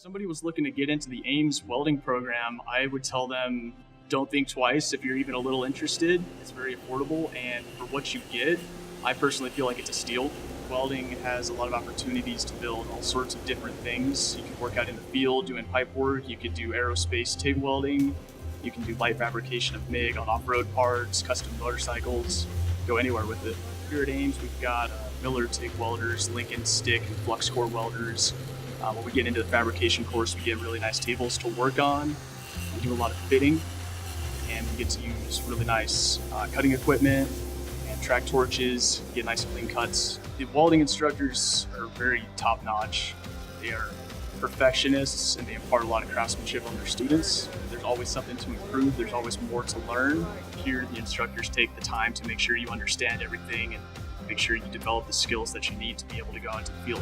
somebody was looking to get into the Ames welding program, I would tell them don't think twice if you're even a little interested. It's very affordable, and for what you get, I personally feel like it's a steal. Welding has a lot of opportunities to build all sorts of different things. You can work out in the field doing pipe work, you could do aerospace TIG welding, you can do light fabrication of MIG on off-road parts, custom motorcycles, go anywhere with it. Here at Ames, we've got Miller TIG welders, Lincoln stick and flux core welders. When we get into the fabrication course, we get really nice tables to work on. We do a lot of fitting, and we get to use really nice cutting equipment and track torches, get nice clean cuts. The welding instructors are very top-notch. They are perfectionists, and they impart a lot of craftsmanship on their students. There's always something to improve. There's always more to learn. Here, the instructors take the time to make sure you understand everything and make sure you develop the skills that you need to be able to go into the field.